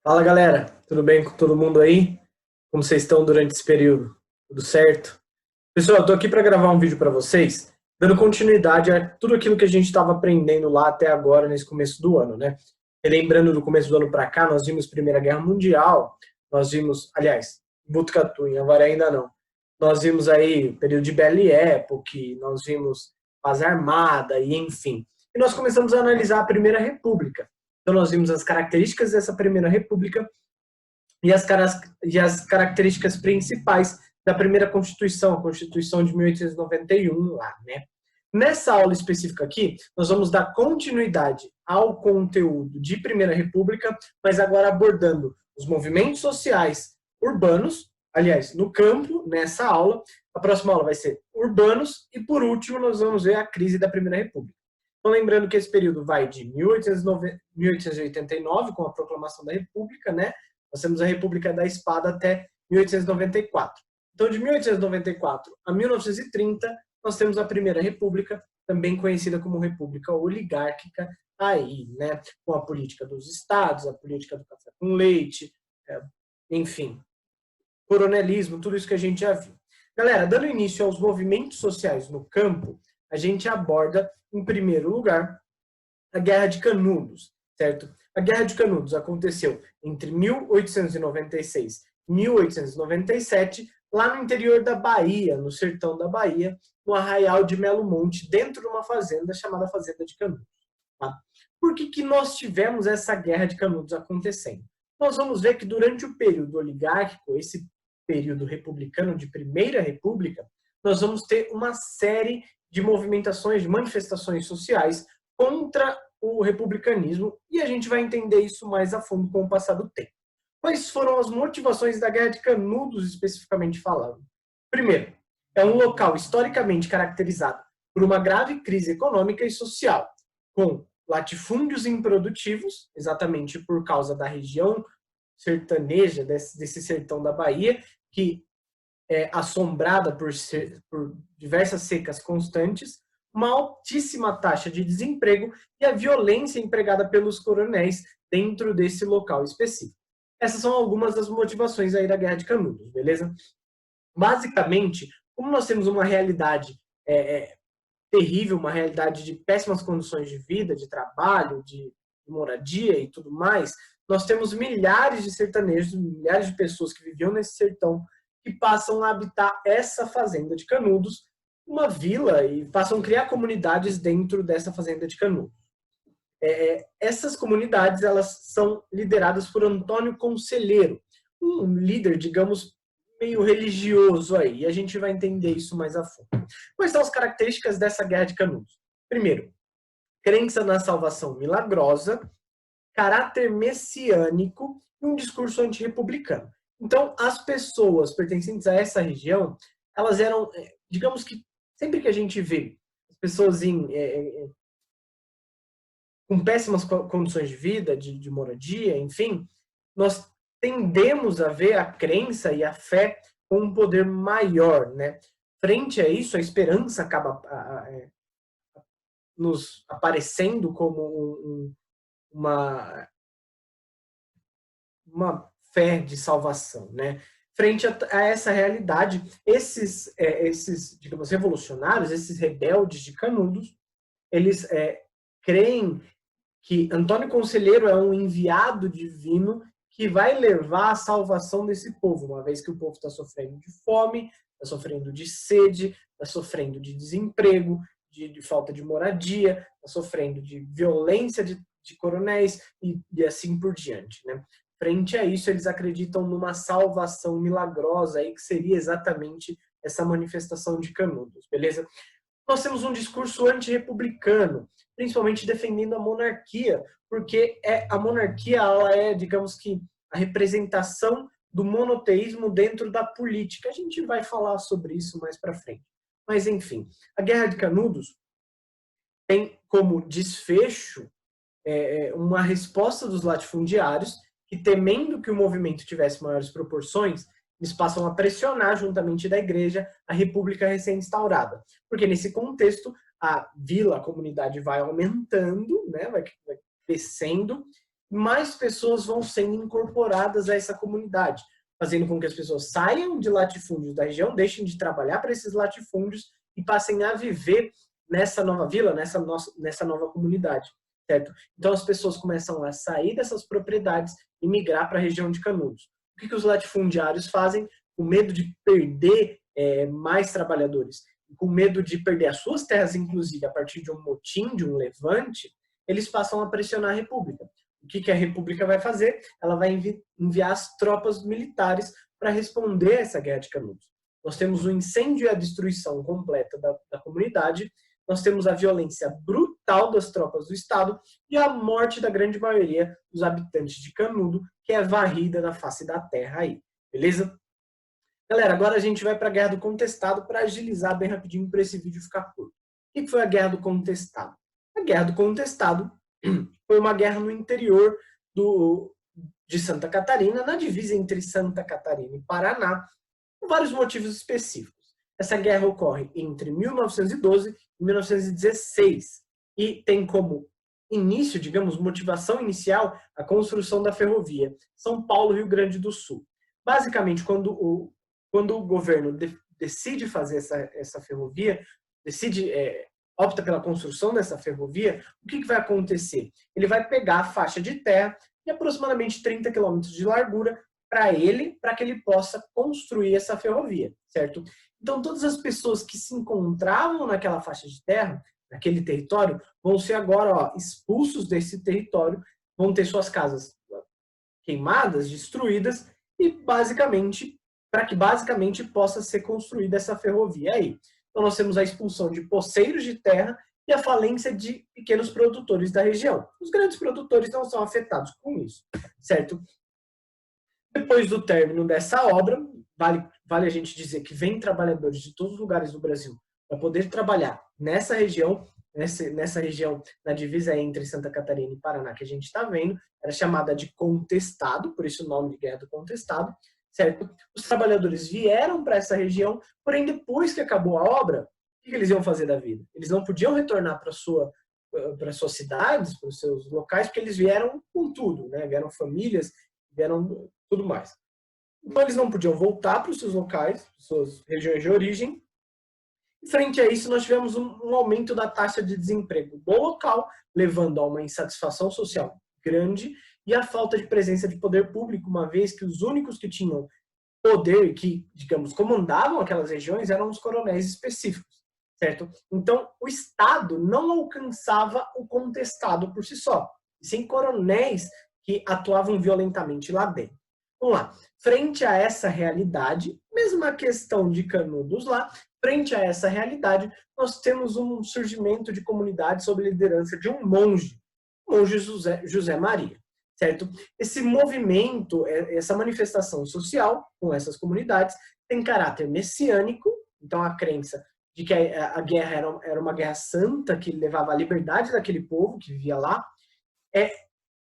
Fala galera, tudo bem com todo mundo aí? Como vocês estão durante esse período? Tudo certo? Pessoal, eu tô aqui para gravar um vídeo para vocês, dando continuidade a tudo aquilo que a gente estava aprendendo lá até agora, nesse começo do ano, né? E lembrando do começo do ano para cá, nós vimos Primeira Guerra Mundial, nós vimos, aliás, Botucatu, em Avaré ainda não. Nós vimos aí o período de Belle Époque, nós vimos Paz Armada e enfim. E nós começamos a analisar a Primeira República. Então nós vimos as características dessa Primeira República e as características principais da primeira Constituição, a Constituição de 1891 lá, né? Nessa aula específica aqui, nós vamos dar continuidade ao conteúdo de Primeira República, mas agora abordando os movimentos sociais urbanos, aliás, no campo, nessa aula. A próxima aula vai ser urbanos e, por último, nós vamos ver a crise da Primeira República. Então, lembrando que esse período vai de 1889, com a proclamação da República, né? Nós temos a República da Espada até 1894. Então, de 1894 a 1930, nós temos a Primeira República, também conhecida como República Oligárquica, aí, né? Com a política dos estados, a política do café com leite, enfim, coronelismo, tudo isso que a gente já viu. Galera, dando início aos movimentos sociais no campo, a gente aborda, em primeiro lugar, a Guerra de Canudos, certo? A Guerra de Canudos aconteceu entre 1896 e 1897, lá no interior da Bahia, no sertão da Bahia, no Arraial de Melo Monte, dentro de uma fazenda chamada Fazenda de Canudos. Tá? Por que nós tivemos essa Guerra de Canudos acontecendo? Nós vamos ver que durante o período oligárquico, esse período republicano de Primeira República, nós vamos ter uma série de movimentações, de manifestações sociais contra o republicanismo, e a gente vai entender isso mais a fundo com o passar do tempo. Quais foram as motivações da Guerra de Canudos, especificamente falando? Primeiro, é um local historicamente caracterizado por uma grave crise econômica e social, com latifúndios improdutivos, exatamente por causa da região sertaneja, desse sertão da Bahia, que é assombrada por diversas secas constantes, uma altíssima taxa de desemprego e a violência empregada pelos coronéis dentro desse local específico. Essas são algumas das motivações aí da Guerra de Canudos, beleza? Basicamente, como nós temos uma realidade terrível, uma realidade de péssimas condições de vida, de trabalho, de moradia e tudo mais, nós temos milhares de sertanejos, milhares de pessoas que viviam nesse sertão que passam a habitar essa fazenda de Canudos, uma vila, e passam a criar comunidades dentro dessa fazenda de Canudos. Essas comunidades, elas são lideradas por Antônio Conselheiro, um líder, digamos, meio religioso aí, e a gente vai entender isso mais a fundo. Quais são as características dessa Guerra de Canudos? Primeiro, crença na salvação milagrosa, caráter messiânico e um discurso antirrepublicano. Então, as pessoas pertencentes a essa região, elas eram, digamos que, sempre que a gente vê as pessoas com péssimas condições de vida, de moradia, enfim, nós tendemos a ver a crença e a fé com um poder maior, né? Frente a isso, a esperança acaba nos aparecendo como uma fé de salvação, né? Frente a essa realidade, esses digamos, revolucionários, esses rebeldes de Canudos, eles creem que Antônio Conselheiro é um enviado divino que vai levar a salvação desse povo, uma vez que o povo está sofrendo de fome, está sofrendo de sede, está sofrendo de desemprego, de falta de moradia, está sofrendo de violência de coronéis e assim por diante, né? Frente a isso, eles acreditam numa salvação milagrosa, aí, que seria exatamente essa manifestação de Canudos, beleza? Nós temos um discurso antirrepublicano, principalmente defendendo a monarquia, porque a monarquia, ela é, digamos que, a representação do monoteísmo dentro da política. A gente vai falar sobre isso mais para frente. Mas, enfim, a Guerra de Canudos tem como desfecho uma resposta dos latifundiários que, temendo que o movimento tivesse maiores proporções, eles passam a pressionar, juntamente da igreja, a república recém-instaurada. Porque, nesse contexto, a vila, a comunidade vai aumentando, né, vai crescendo, mais pessoas vão sendo incorporadas a essa comunidade, fazendo com que as pessoas saiam de latifúndios da região, deixem de trabalhar para esses latifúndios e passem a viver nessa nova vila, nessa nova comunidade, certo? Então as pessoas começam a sair dessas propriedades e migrar para a região de Canudos. O que os latifundiários fazem? Com medo de perder mais trabalhadores, com medo de perder as suas terras, inclusive, a partir de um motim, de um levante, eles passam a pressionar a República. O que a República vai fazer? Ela vai enviar as tropas militares para responder a essa guerra de Canudos. Nós temos o incêndio e a destruição completa da comunidade, nós temos a violência brutal das tropas do Estado e a morte da grande maioria dos habitantes de Canudo, que é varrida da face da terra aí. Beleza? Galera, agora a gente vai para a Guerra do Contestado para agilizar bem rapidinho para esse vídeo ficar curto. O que foi a Guerra do Contestado? A Guerra do Contestado foi uma guerra no interior de Santa Catarina, na divisa entre Santa Catarina e Paraná, por vários motivos específicos. Essa guerra ocorre entre 1912 e 1916 e tem como início, digamos, motivação inicial, a construção da ferrovia São Paulo-Rio Grande do Sul. Basicamente, quando o governo decide fazer essa ferrovia, opta pela construção dessa ferrovia, o que vai acontecer? Ele vai pegar a faixa de terra de aproximadamente 30 quilômetros de largura para que ele possa construir essa ferrovia, certo? Então, todas as pessoas que se encontravam naquela faixa de terra, naquele território, vão ser agora expulsos desse território, vão ter suas casas queimadas, destruídas, e para que basicamente possa ser construída essa ferrovia aí. Então nós temos a expulsão de poceiros de terra e a falência de pequenos produtores da região. Os grandes produtores não são afetados com isso, certo? Depois do término dessa obra, vale a gente dizer que vem trabalhadores de todos os lugares do Brasil para poder trabalhar nessa região, na divisa entre Santa Catarina e Paraná, que a gente está vendo, era chamada de Contestado, por isso o nome de Guerra do Contestado, certo? Os trabalhadores vieram para essa região, porém depois que acabou a obra, o que eles iam fazer da vida? Eles não podiam retornar para suas cidades, para os seus locais, porque eles vieram com tudo, né? Vieram famílias, vieram tudo mais. Então eles não podiam voltar para os seus locais, suas regiões de origem. E frente a isso, nós tivemos um aumento da taxa de desemprego do local, levando a uma insatisfação social grande e a falta de presença de poder público, uma vez que os únicos que tinham poder, que, digamos, comandavam aquelas regiões, eram os coronéis específicos, certo? Então, o Estado não alcançava o contestado por si só, e sim coronéis que atuavam violentamente lá dentro. Vamos lá. Frente a essa realidade, mesma questão de Canudos lá, frente a essa realidade, nós temos um surgimento de comunidade sob a liderança de um monge, José Maria, certo? Esse movimento, essa manifestação social com essas comunidades tem caráter messiânico, então a crença de que a guerra era uma guerra santa que levava à liberdade daquele povo que vivia lá,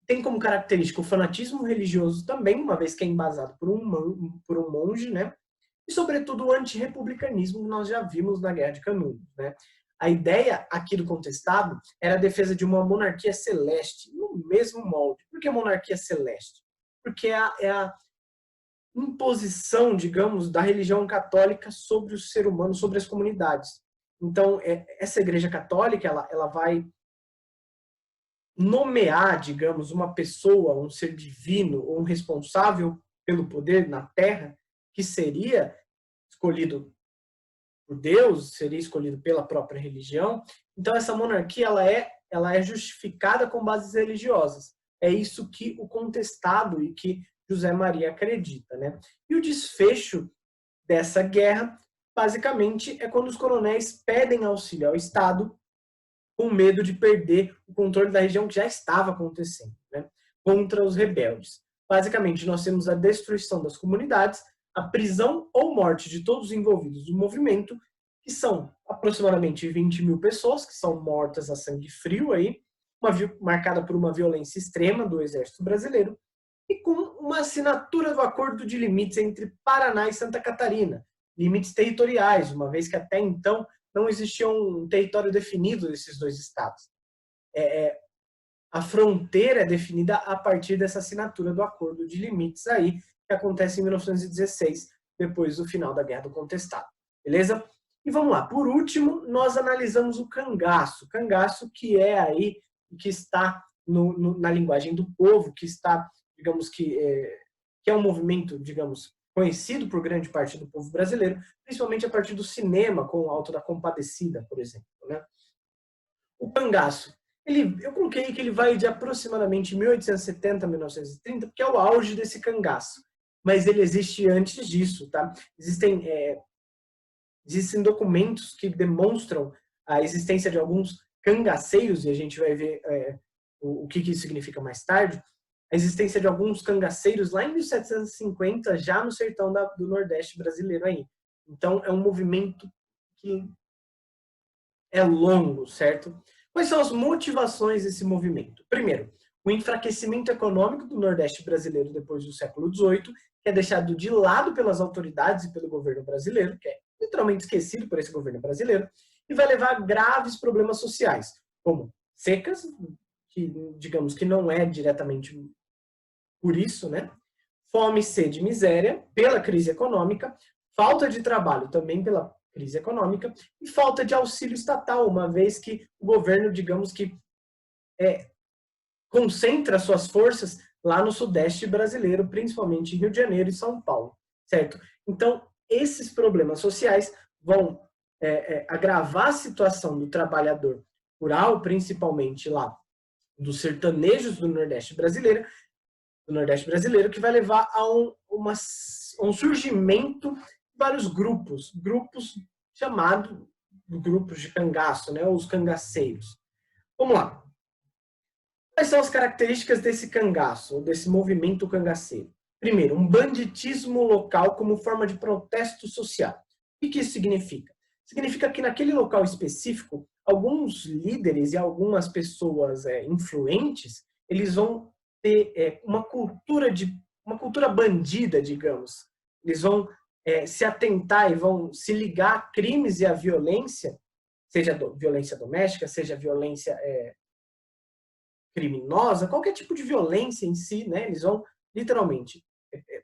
tem como característica o fanatismo religioso também, uma vez que é embasado por um monge, né? E, sobretudo, o antirrepublicanismo que nós já vimos na Guerra de Canudos, né? A ideia aqui do contestado era a defesa de uma monarquia celeste, no mesmo molde. Por que monarquia celeste? Porque é a imposição, digamos, da religião católica sobre o ser humano, sobre as comunidades. Então, essa Igreja Católica, ela vai nomear, digamos, uma pessoa, um ser divino, ou um responsável pelo poder na Terra, que seria escolhido por Deus, seria escolhido pela própria religião. Então, essa monarquia ela é justificada com bases religiosas. É isso que o contestado e que José Maria acredita, né? E o desfecho dessa guerra, basicamente, é quando os coronéis pedem auxílio ao Estado com medo de perder o controle da região que já estava acontecendo, né, contra os rebeldes. Basicamente, nós temos a destruição das comunidades, a prisão ou morte de todos os envolvidos no movimento, que são aproximadamente 20 mil pessoas, que são mortas a sangue frio, aí, marcada por uma violência extrema do Exército Brasileiro, e com uma assinatura do Acordo de Limites entre Paraná e Santa Catarina, limites territoriais, uma vez que até então não existia um território definido desses dois estados. a fronteira é definida a partir dessa assinatura do Acordo de Limites aí, que acontece em 1916, depois do final da Guerra do Contestado. Beleza? E vamos lá. Por último, nós analisamos o cangaço. Cangaço que é aí, que está na linguagem do povo, que está, digamos que é um movimento, digamos, conhecido por grande parte do povo brasileiro, principalmente a partir do cinema, com o Alto da Compadecida, por exemplo, né? O cangaço, eu coloquei que ele vai de aproximadamente 1870 a 1930, porque é o auge desse cangaço. Mas ele existe antes disso, tá? Existem documentos que demonstram a existência de alguns cangaceiros, e a gente vai ver o que isso significa mais tarde, a existência de alguns cangaceiros lá em 1750, já no sertão do Nordeste brasileiro aí. Então, é um movimento que é longo, certo? Quais são as motivações desse movimento? Primeiro, o enfraquecimento econômico do Nordeste brasileiro depois do século XVIII, que é deixado de lado pelas autoridades e pelo governo brasileiro, que é literalmente esquecido por esse governo brasileiro, e vai levar a graves problemas sociais, como secas, que digamos que não é diretamente por isso, né? Fome, sede e miséria, pela crise econômica, falta de trabalho também pela crise econômica e falta de auxílio estatal, uma vez que o governo, digamos que, concentra suas forças lá no Sudeste brasileiro, principalmente em Rio de Janeiro e São Paulo, certo? Então, esses problemas sociais vão agravar a situação do trabalhador rural, principalmente lá dos sertanejos do Nordeste brasileiro, que vai levar a um surgimento de vários grupos chamados grupos de cangaço, né, os cangaceiros. Vamos lá. Quais são as características desse cangaço, ou desse movimento cangaceiro? Primeiro, um banditismo local como forma de protesto social. O que isso significa? Significa que naquele local específico, alguns líderes e algumas pessoas influentes, eles vão ter uma cultura bandida, digamos. Eles vão se atentar e vão se ligar a crimes e a violência, seja violência doméstica, seja violência criminosa, qualquer tipo de violência em si, né? Eles vão literalmente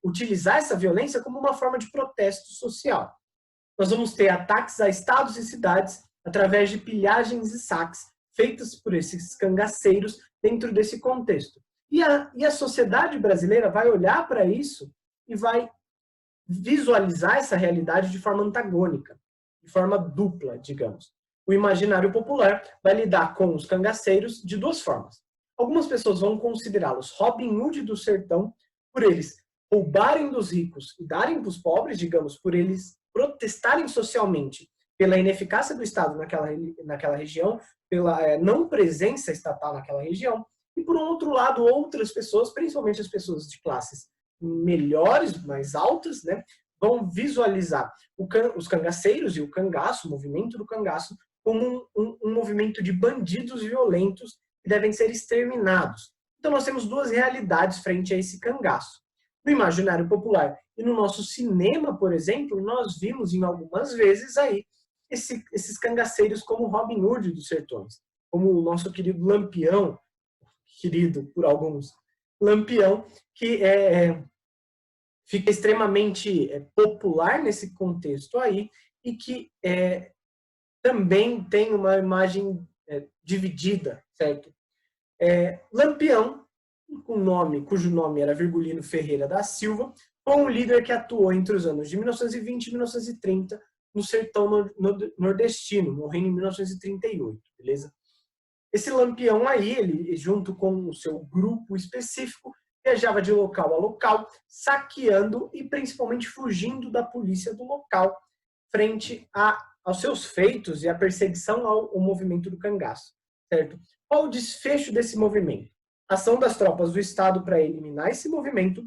utilizar essa violência como uma forma de protesto social. Nós vamos ter ataques a estados e cidades através de pilhagens e saques feitos por esses cangaceiros dentro desse contexto. E a sociedade brasileira vai olhar para isso e vai visualizar essa realidade de forma antagônica, de forma dupla, digamos. O imaginário popular vai lidar com os cangaceiros de duas formas. Algumas pessoas vão considerá-los Robin Hood do sertão, por eles roubarem dos ricos e darem para os pobres, digamos, por eles protestarem socialmente pela ineficácia do Estado naquela região, pela não presença estatal naquela região, e por um outro lado, outras pessoas, principalmente as pessoas de classes melhores, mais altas, né, vão visualizar os cangaceiros e o cangaço, o movimento do cangaço, como um movimento de bandidos violentos que devem ser exterminados. Então nós temos duas realidades frente a esse cangaço. No imaginário popular e no nosso cinema, por exemplo, nós vimos em algumas vezes aí esses cangaceiros como Robin Hood dos sertões, como o nosso querido Lampião, querido por alguns, Lampião, que fica extremamente popular nesse contexto aí e que também tem uma imagem dividida, certo? Lampião, cujo nome era Virgulino Ferreira da Silva, foi um líder que atuou entre os anos de 1920 e 1930 no sertão nordestino, morrendo em 1938, beleza? Esse Lampião aí, ele junto com o seu grupo específico, viajava de local a local, saqueando e principalmente fugindo da polícia do local, frente aos seus feitos e à perseguição ao movimento do cangaço, certo? Qual o desfecho desse movimento? Ação das tropas do Estado para eliminar esse movimento.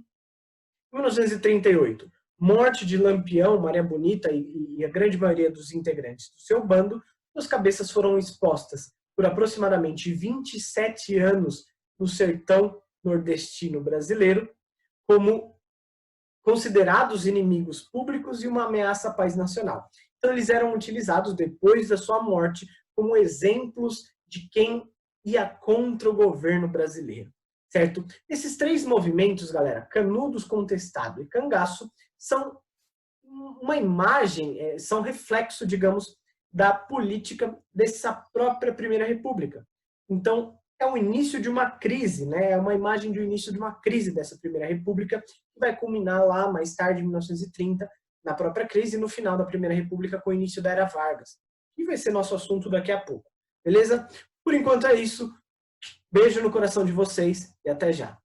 Em 1938, morte de Lampião, Maria Bonita e a grande maioria dos integrantes do seu bando, suas cabeças foram expostas por aproximadamente 27 anos no sertão nordestino brasileiro, como considerados inimigos públicos e uma ameaça à paz nacional. Então, eles eram utilizados depois da sua morte como exemplos de quem e a contra o governo brasileiro, certo? Esses três movimentos, galera, Canudos, Contestado e Cangaço, são uma imagem, são reflexo, digamos, da política dessa própria Primeira República. Então, é o início de uma crise, né? É uma imagem do início de uma crise dessa Primeira República, que vai culminar lá mais tarde, em 1930, na própria crise, e no final da Primeira República, com o início da Era Vargas, que vai ser nosso assunto daqui a pouco. Beleza? Por enquanto é isso. Beijo no coração de vocês e até já.